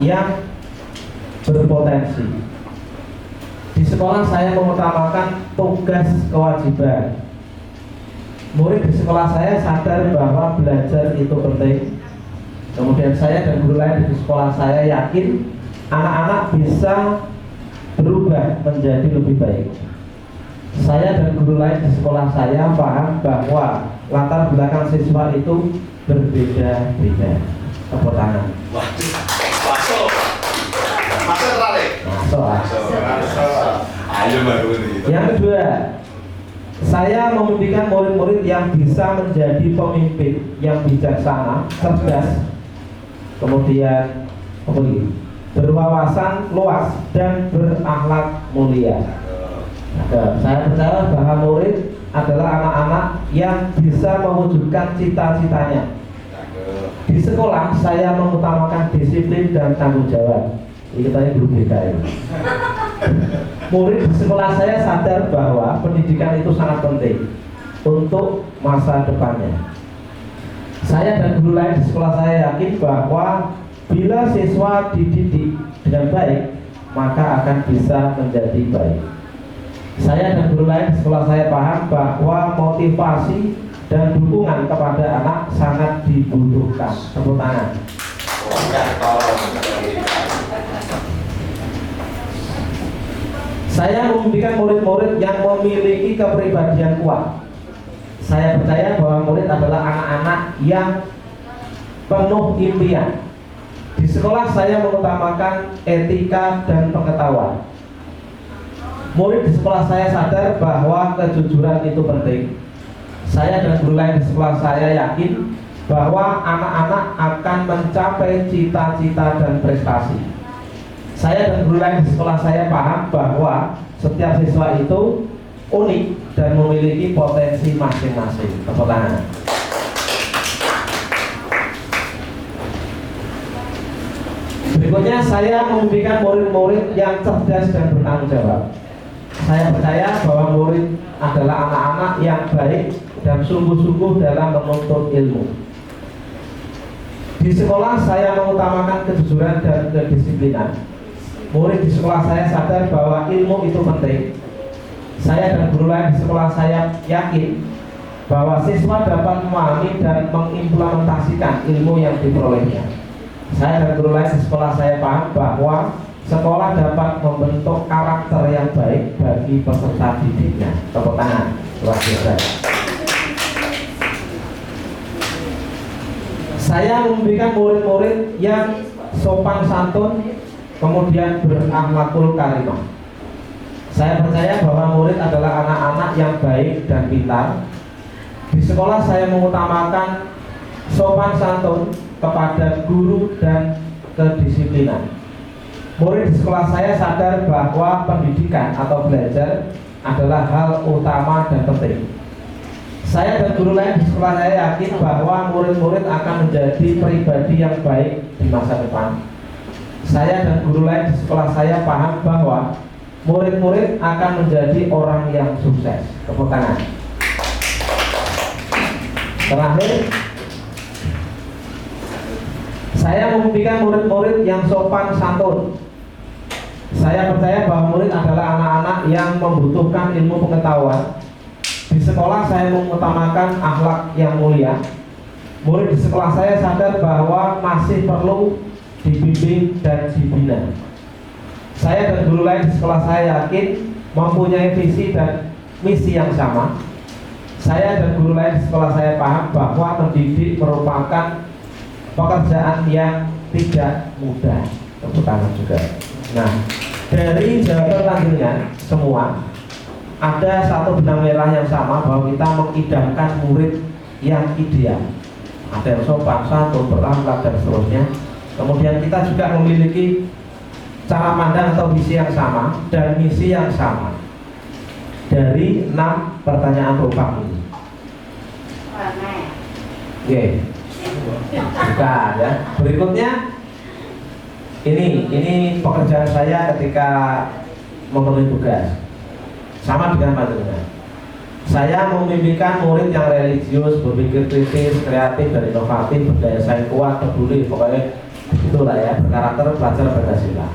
yang berpotensi. Di sekolah saya mengutamakan tugas kewajiban. Murid di sekolah saya sadar bahwa belajar itu penting. Kemudian saya dan guru lain di sekolah saya yakin anak-anak bisa berubah menjadi lebih baik. Saya dan guru lain di sekolah saya paham bahwa latar belakang siswa itu berbeda-beda. Tepuk tangan. Masuk tertarik. Masuk. Ayo baru ini. Yang kedua, saya memimpikan murid-murid yang bisa menjadi pemimpin yang bijaksana, cerdas, kemudian berwawasan luas dan berakhlak mulia. Saya percaya bahwa murid adalah anak-anak yang bisa mewujudkan cita-citanya. Di sekolah saya mengutamakan disiplin dan tanggung jawab. Ini kita belum beda ya. Murid di sekolah saya sadar bahwa pendidikan itu sangat penting untuk masa depannya. Saya dan guru lain di sekolah saya yakin bahwa bila siswa dididik dengan baik, maka akan bisa menjadi baik. Saya dan guru lain di sekolah saya paham bahwa motivasi dan dukungan kepada anak sangat dibutuhkan. Tepuk tangan. Saya memimpikan murid-murid yang memiliki kepribadian kuat. Saya percaya bahwa murid adalah anak-anak yang penuh impian. Di sekolah saya mengutamakan etika dan pengetahuan. Murid di sekolah saya sadar bahwa kejujuran itu penting. Saya dan guru lain di sekolah saya yakin bahwa anak-anak akan mencapai cita-cita dan prestasi. Saya dan guru lain di sekolah saya paham bahwa setiap siswa itu unik dan memiliki potensi masing-masing. Tepuk tangan. Berikutnya saya memimpikan murid-murid yang cerdas dan bertanggung jawab. Saya percaya bahwa murid adalah anak-anak yang baik dan sungguh-sungguh dalam menuntut ilmu. Di sekolah saya mengutamakan kejujuran dan kedisiplinan. Murid di sekolah saya sadar bahwa ilmu itu penting. Saya dan guru lain di sekolah saya yakin bahwa siswa dapat memahami dan mengimplementasikan ilmu yang diperolehnya. Saya dan guru lain di sekolah saya paham bahwa sekolah dapat membentuk karakter yang baik bagi peserta didiknya. Tepuk tangan. Luar biasa. Saya memimpikan murid-murid yang sopan santun, kemudian berakhlakul karimah. Saya percaya bahwa murid adalah anak-anak yang baik dan pintar. Di sekolah saya mengutamakan sopan santun kepada guru dan kedisiplinan. Murid di sekolah saya sadar bahwa pendidikan atau belajar adalah hal utama dan penting. Saya dan guru lain di sekolah saya yakin bahwa murid-murid akan menjadi pribadi yang baik di masa depan. Saya dan guru lain di sekolah saya paham bahwa murid-murid akan menjadi orang yang sukses. Tepuk tangan. Terakhir, saya memimpikan murid-murid yang sopan santun. Saya percaya bahwa murid adalah anak-anak yang membutuhkan ilmu pengetahuan. Di sekolah saya mengutamakan akhlak yang mulia. Murid di sekolah saya sadar bahwa masih perlu dibimbing dan dibina. Saya dan guru lain di sekolah saya yakin mempunyai visi dan misi yang sama. Saya dan guru lain di sekolah saya paham bahwa mendidik merupakan pekerjaan yang tidak mudah. Tepuk tangan juga. Nah, dari jawaban selanjutnya semua ada satu benang merah yang sama, bahwa kita mengidamkan murid yang ideal. Ada yang sopan santun, berakhlak dan seterusnya. Kemudian kita juga memiliki cara pandang atau visi yang sama dan misi yang sama dari 6 pertanyaan program ini. Oke, bukan ya. Berikutnya ini pekerjaan saya ketika memenuhi tugas, sama dengan panjenengan. Saya memimpikan murid yang religius, berpikir kritis, kreatif dan inovatif, berdaya saing kuat, peduli, pokoknya itulah ya, berkarakter belajar Pancasila.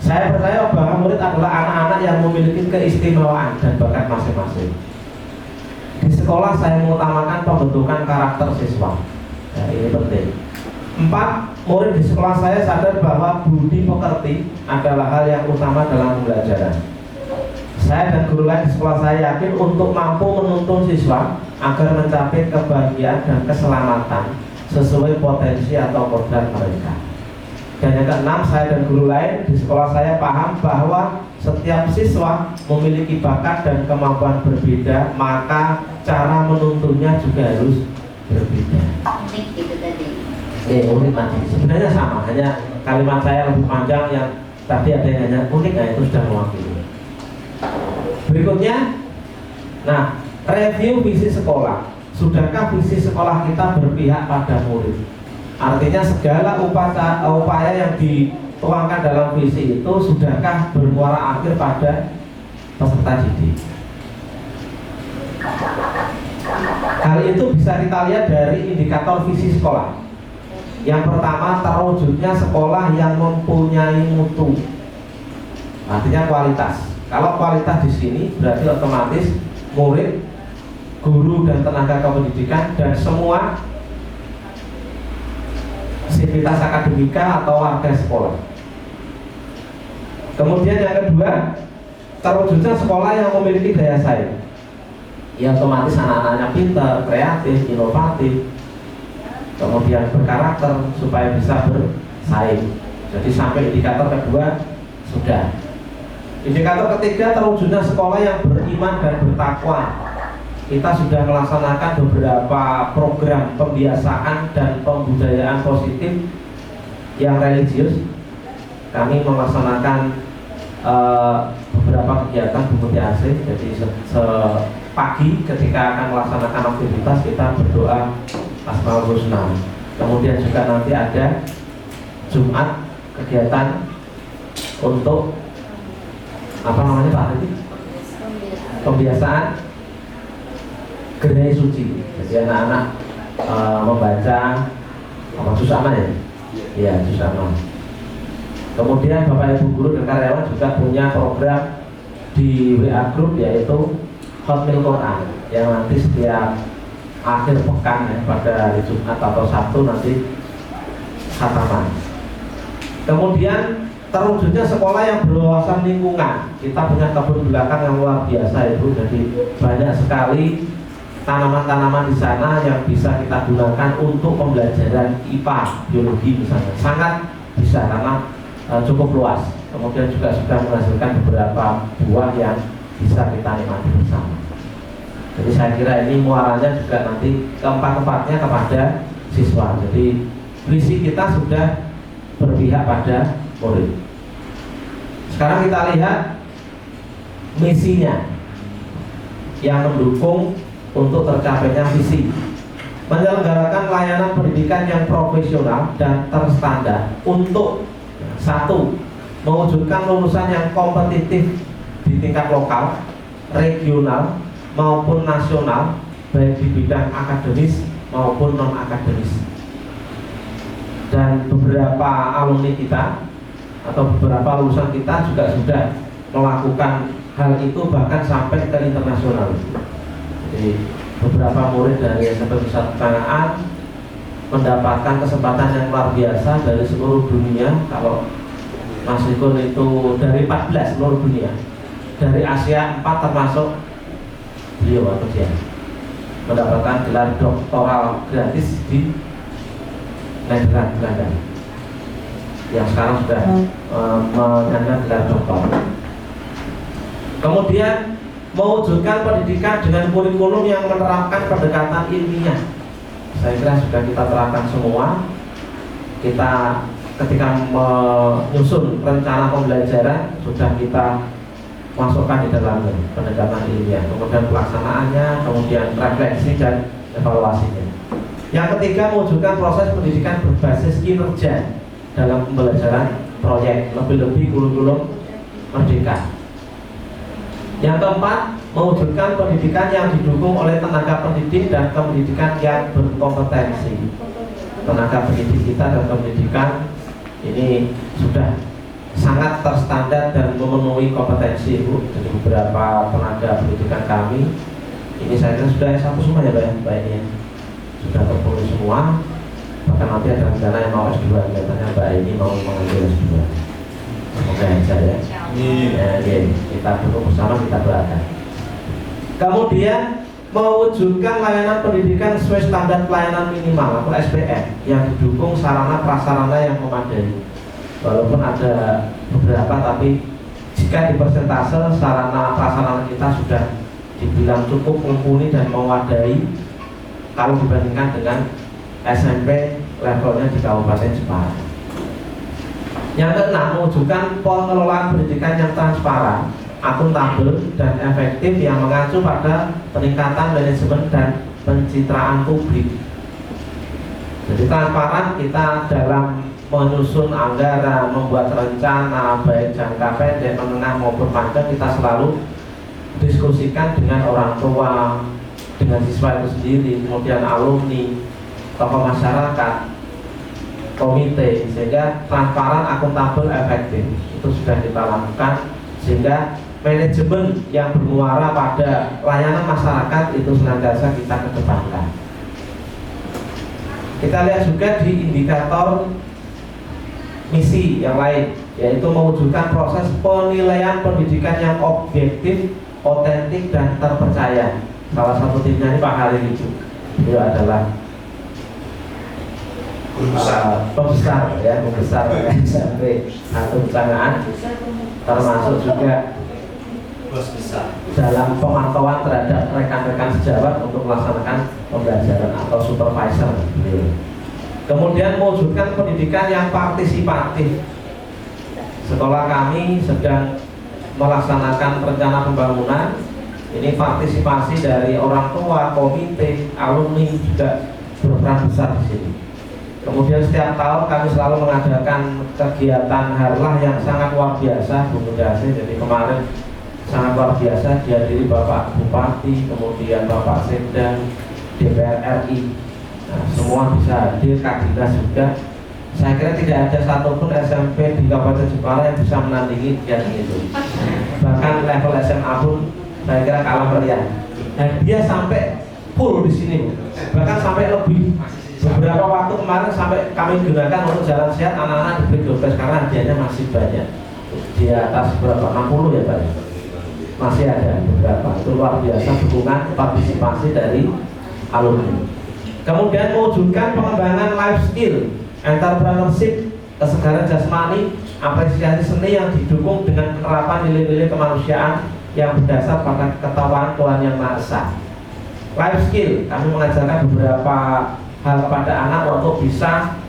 Saya percaya bahwa murid adalah anak-anak yang memiliki keistimewaan dan bakat masing-masing. Di sekolah saya mengutamakan pembentukan karakter siswa. Nah, ini penting. 4. Murid di sekolah saya sadar bahwa budi pekerti adalah hal yang utama dalam pembelajaran. Saya dan guru lain di sekolah saya yakin untuk mampu menuntun siswa agar mencapai kebahagiaan dan keselamatan sesuai potensi atau kodrat mereka. Dan yang keenam, saya dan guru lain di sekolah saya paham bahwa setiap siswa memiliki bakat dan kemampuan berbeda, maka cara menuntunnya juga harus berbeda. Unik gitu tadi. Unik tadi. Sebenarnya sama, hanya kalimat saya lebih panjang, yang tadi ada yang hanya unik, nah itu sudah mewakili. Berikutnya, nah, review visi sekolah. Sudahkah visi sekolah kita berpihak pada murid? Artinya segala upaya yang dituangkan dalam visi itu sudahkah bermuara akhir pada peserta didik? Hal itu bisa kita lihat dari indikator visi sekolah. Yang pertama, terwujudnya sekolah yang mempunyai mutu. Artinya kualitas. Kalau kualitas di sini berarti otomatis murid, guru dan tenaga kependidikan dan semua sivitas akademika atau warga sekolah. Kemudian yang kedua, terwujudnya sekolah yang memiliki daya saing. Ya otomatis anak-anaknya pintar, kreatif, inovatif, kemudian berkarakter supaya bisa bersaing. Jadi sampai indikator kedua sudah. Indikator ketiga, terwujudnya sekolah yang beriman dan bertakwa. Kita sudah melaksanakan beberapa program pembiasaan dan pembudayaan positif yang religius. Kami melaksanakan beberapa kegiatan BMTAC. Jadi pagi ketika akan melaksanakan aktivitas kita berdoa Asmaul Husna. Kemudian juga nanti ada Jumat kegiatan untuk apa namanya Pak Titi? Pembiasaan gerai suci. Jadi anak-anak membaca apa juz aman ya? Iya, juz aman. Kemudian Bapak Ibu guru dan karyawan juga punya program di WA Group yaitu Hotmail Quran yang nanti setiap akhir pekan ya, pada hari Jumat atau Sabtu nanti khataman. Kemudian terwujudnya sekolah yang berwawasan lingkungan. Kita punya kebun belakang yang luar biasa Ibu. Jadi banyak sekali tanaman-tanaman di sana yang bisa kita gunakan untuk pembelajaran IPA, biologi misalnya. Sangat bisa karena cukup luas. Kemudian juga sudah menghasilkan beberapa buah yang bisa kita nikmati bersama. Jadi saya kira ini muaranya juga nanti keempat-empatnya kepada siswa. Jadi visi kita sudah berpihak pada murid. Sekarang kita lihat misinya yang mendukung untuk tercapainya visi. Menyelenggarakan layanan pendidikan yang profesional dan terstandar untuk satu, mewujudkan lulusan yang kompetitif di tingkat lokal, regional maupun nasional, baik di bidang akademis maupun non akademis. Dan beberapa alumni kita atau beberapa lulusan kita juga sudah melakukan hal itu bahkan sampai ke internasional. Jadi beberapa murid dari SMP Pusat Ketanaan mendapatkan kesempatan yang luar biasa dari seluruh dunia. Kalau Mas Rikun itu dari 14 seluruh dunia, dari Asia 4 termasuk beliau atau dia mendapatkan gelar doktoral gratis di Nederland, Belanda, yang sekarang sudah menyandang gelar doktor. Kemudian mewujudkan pendidikan dengan kurikulum yang menerapkan pendekatan ilmiah. Saya kira sudah kita terapkan semua. Kita ketika menyusun rencana pembelajaran sudah kita masukkan di dalamnya pendekatan ilmiah, kemudian pelaksanaannya, kemudian refleksi dan evaluasinya. Yang ketiga, mewujudkan proses pendidikan berbasis kinerja dalam pembelajaran proyek, lebih-lebih kurikulum merdeka. Yang keempat, mewujudkan pendidikan yang didukung oleh tenaga pendidik dan pendidikan yang berkompetensi. Tenaga pendidik kita dan pendidikan ini sudah sangat terstandar dan memenuhi kompetensi Bu. Jadi beberapa tenaga pendidikan kami ini saya kira sudah S1 semua ya Pak ya, baiknya sudah terpenuhi semua. Bahkan nanti ada rencana yang mau S2, katanya Mbak ini mau mengambil S2. Semoga aja ya. Ya, kita duduk bersama, kita doakan. Kemudian mewujudkan layanan pendidikan sesuai standar pelayanan minimal atau SPM yang didukung sarana prasarana yang memadai. Walaupun ada beberapa, tapi jika di persentase sarana prasarana kita sudah dibilang cukup mumpuni dan memadai kalau dibandingkan dengan SMP levelnya di Kabupaten Jepara. Yang keenam, mewujudkan pengelolaan pendidikan yang transparan, akuntabel, dan efektif yang mengacu pada peningkatan manajemen dan pencitraan publik. Jadi transparan kita dalam menyusun anggaran, membuat rencana baik jangka pendek, menengah maupun panjang, kita selalu diskusikan dengan orang tua, dengan siswa itu sendiri, kemudian alumni, tokoh masyarakat, komite, sehingga transparan, akuntabel, efektif. Itu sudah kita lakukan sehingga manajemen yang bermuara pada layanan masyarakat itu senantiasa kita kedepankan. Kita lihat juga di indikator misi yang lain, yaitu mewujudkan proses penilaian pendidikan yang objektif, otentik, dan terpercaya. Salah satu timnya ini Pak Halil itu, beliau adalah pembesar SMP atau Kecangaan, termasuk juga dalam pemantauan terhadap rekan-rekan sejawat untuk melaksanakan pembelajaran atau supervisor. Kemudian mewujudkan pendidikan yang partisipatif. Sekolah kami sedang melaksanakan rencana pembangunan. Ini partisipasi dari orang tua, komite, alumni juga berperan besar di sini. Kemudian setiap tahun kami selalu mengadakan kegiatan harlah yang sangat luar biasa, Bu Mudasi. Jadi kemarin sangat luar biasa dihadiri Bapak Bupati, kemudian Bapak Sekda, DPR RI. Nah, semua bisa hadir, Kak Dinas juga. Saya kira tidak ada satupun SMP di Kabupaten Jepara yang bisa menandingi kegiatan itu. Bahkan level SMA pun saya kira kalah meriah. Dan dia sampai full di sini, bahkan sampai lebih. Beberapa waktu kemarin sampai kami gunakan untuk jalan sehat anak-anak diberi 12 karena hadiahnya masih banyak. Di atas berapa? 60 ya Pak? Masih ada beberapa. Itu luar biasa dukungan partisipasi dari alumni. Kemudian mewujudkan pengembangan life skill, entrepreneurship, kesegaran jasmani, apresiasi seni yang didukung dengan penerapan nilai-nilai kemanusiaan yang berdasar pada ketakwaan Tuhan Yang Maha Esa. Life skill, kami mengajarkan beberapa hal kepada anak untuk bisa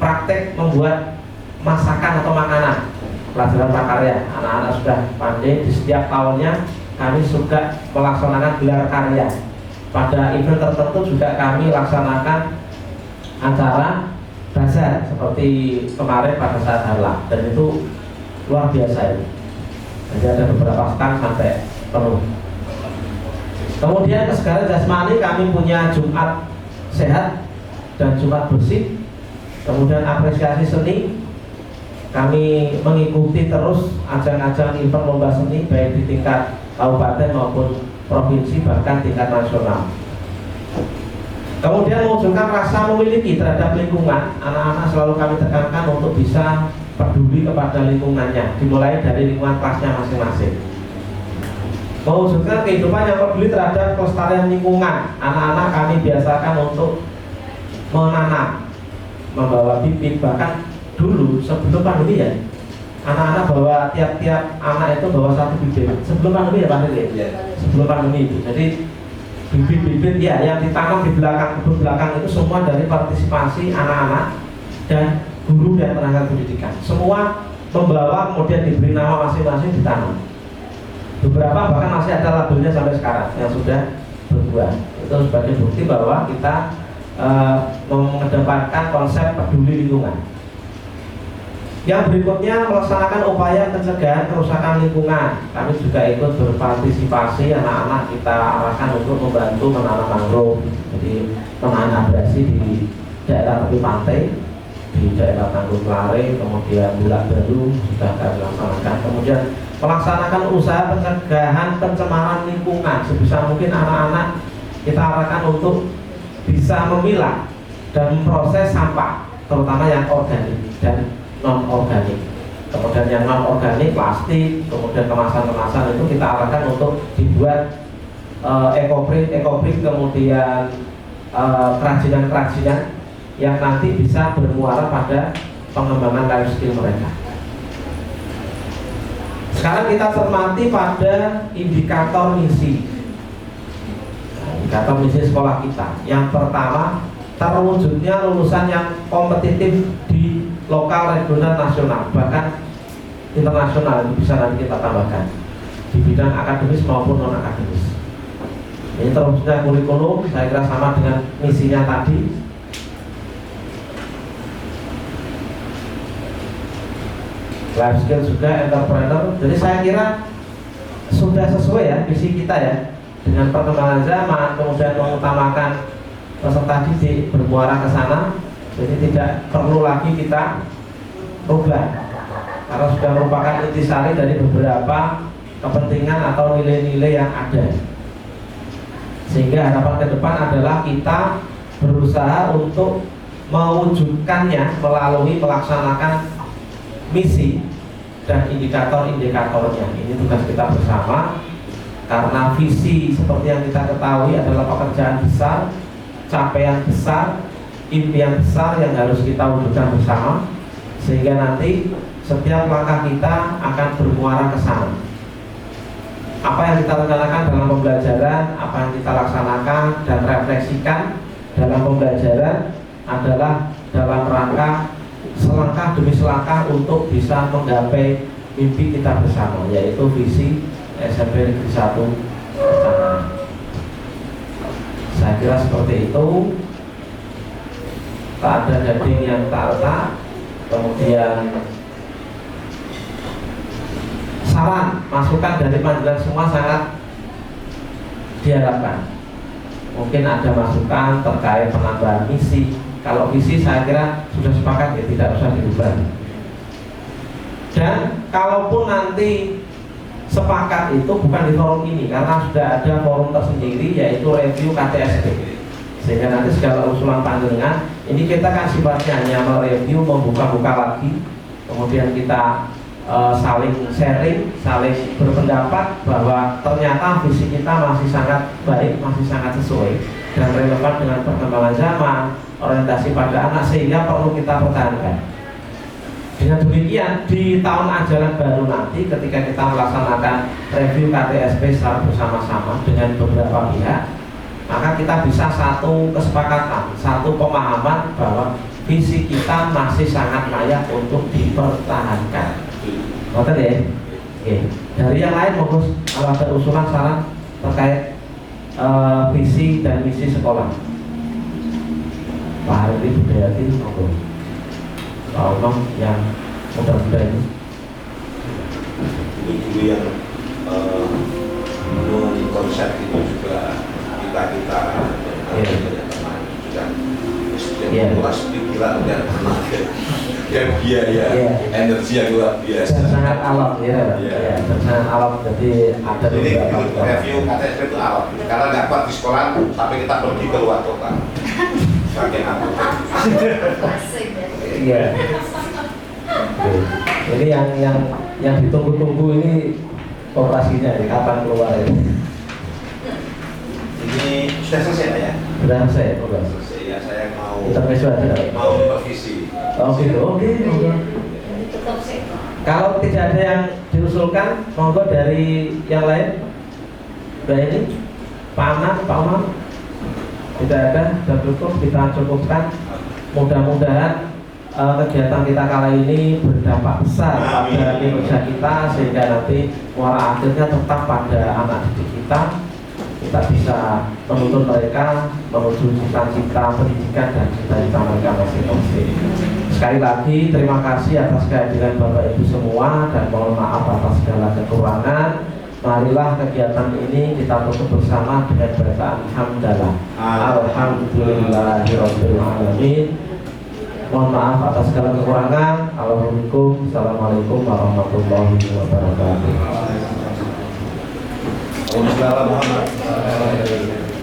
praktek membuat masakan atau makanan, pelajaran prakarya. Anak-anak sudah pandai. Di setiap tahunnya kami juga melaksanakan gelar karya. Pada event tertentu juga kami laksanakan acara bazar seperti kemarin pada saat halal, dan itu luar biasa ini. Jadi ada beberapa stand sampai penuh. Kemudian kesegaran jasmani kami punya Jumat sehat dan Jumat bersih. Kemudian apresiasi seni, kami mengikuti terus ajang-ajang event lomba seni baik di tingkat kabupaten maupun provinsi, bahkan tingkat nasional. Kemudian mewujudkan rasa memiliki terhadap lingkungan. Anak-anak selalu kami tekankan untuk bisa peduli kepada lingkungannya, dimulai dari lingkungan kelasnya masing-masing. Mewujudkan kehidupan yang peduli terhadap kelestarian lingkungan. Anak-anak kami biasakan untuk menanam, membawa bibit. Bahkan dulu sebelum pandemi ya, anak-anak bawa, tiap-tiap anak itu bawa satu bibit sebelum pandemi ya Pak Dede? Sebelum pandemi itu. Jadi bibit-bibit ya yang ditanam di belakang kebun belakang itu semua dari partisipasi anak-anak dan guru dan tenaga pendidikan. Semua membawa, kemudian diberi nama masing-masing, ditanam. Beberapa bahkan masih ada labelnya sampai sekarang yang sudah berbuah. Itu sebagai bukti bahwa kita mengedepankan konsep peduli lingkungan. Yang berikutnya melaksanakan upaya pencegahan kerusakan lingkungan. Kami juga ikut berpartisipasi, anak-anak kita arahkan untuk membantu menanam mangrove, jadi menahan abrasi di daerah tepi pantai. di daerah Tanjung Lare, kemudian Bulak Baru sudah kami laksanakan. Kemudian melaksanakan usaha pencegahan pencemaran lingkungan sebisa mungkin anak-anak kita arahkan untuk bisa memilah dan memproses sampah, terutama yang organik dan non organik. Kemudian yang non organik, plastik, kemudian kemasan-kemasan itu kita arahkan untuk dibuat ekobrik, kemudian kerajinan-kerajinan yang nanti bisa bermuara pada pengembangan life skill mereka. Sekarang kita cermati pada indikator misi. Indikator misi sekolah kita. Yang pertama, terwujudnya lulusan yang kompetitif di lokal, regional, nasional, bahkan internasional. Itu bisa nanti kita tambahkan di bidang akademis maupun non akademis. Ini terwujudnya kurikulum, saya kira sama dengan misinya tadi. Life skill juga, entrepreneur. Jadi saya kira sudah sesuai ya visi kita ya, dengan perkembangan zaman, kemudian mengutamakan peserta didik bermuara ke sana. Jadi tidak perlu lagi kita rubah, karena sudah merupakan intisari dari beberapa kepentingan atau nilai-nilai yang ada. Sehingga harapan ke depan adalah kita berusaha untuk mewujudkannya melalui melaksanakan misi dan indikator-indikatornya. Ini tugas kita bersama, karena visi seperti yang kita ketahui adalah pekerjaan besar, capaian besar, impian besar yang harus kita wujudkan bersama, sehingga nanti setiap langkah kita akan bermuara ke sana. Apa yang kita rencanakan dalam pembelajaran, apa yang kita laksanakan dan refleksikan dalam pembelajaran adalah dalam rangka selangkah demi selangkah untuk bisa menggapai mimpi kita bersama, yaitu visi SMP Negeri 1 bersama. Saya kira seperti itu. Tak ada gading yang tak letak. Kemudian saran, masukan dari panjenengan semua sangat diharapkan. Mungkin ada masukan terkait penambahan misi. Kalau visi saya kira sudah sepakat ya, tidak usah dirubah. Dan kalaupun nanti sepakat itu bukan di forum ini, karena sudah ada forum tersendiri yaitu review KTSP. Sehingga nanti segala usulan panjenengan ini kita kan sifatnya hanya mereview, membuka-buka lagi, kemudian kita saling sharing, saling berpendapat bahwa ternyata visi kita masih sangat baik, masih sangat sesuai dan relevan dengan perkembangan zaman, orientasi pada anak, sehingga perlu kita pertahankan. Dengan demikian di tahun ajaran baru nanti ketika kita melaksanakan review KTSP secara bersama-sama dengan beberapa pihak, maka kita bisa satu kesepakatan, satu pemahaman bahwa visi kita masih sangat layak untuk dipertahankan. Betul ya? Oke. Dari yang lain monggo kalau ada usulan saran terkait visi dan misi sekolah. Pak Hari Budayati monggo. Pak Umam yang muda-muda ini. Guru yang konsep itu juga kita teman sudah kelas pikiran dan tenaga dan biaya energi yang luar biasa Dan sangat alat ya, dan sangat alat. Jadi ada ini beberapa review KTSP itu alat karena nggak kuat di sekolah sampai kita pergi ke luar kota saking aku. Iya. Ini yang ditunggu-tunggu ini operasinya ya, kapan keluar ini? Ini sudah selesai Pak ya? Sudah selesai, sudah. Selesai ya, saya mau Intermezzo aja. mau revisi. Oh gitu, oke. Kalau tidak ada yang diusulkan, monggo dari yang lain. Udah ini, Pak Anan, Pak Umar. Tidak ada, sudah cukup, kita cukupkan. Mudah-mudahan kegiatan kita kali ini berdampak besar pada kinerja kita, sehingga nanti muara akhirnya tetap pada anak didik kita. Kita bisa menuntun mereka menuju cita-cita pendidikan dan cita-cita mereka masing-masing. Sekali lagi terima kasih atas kehadiran Bapak Ibu semua dan mohon maaf atas segala kekurangan. Marilah kegiatan ini kita tutup bersama dengan bacaan hamdalah. Alhamdulillahirabbil alamin. Mohon maaf atas segala kekurangan. Assalamualaikum warahmatullahi wabarakatuh. Waalaikumsalam.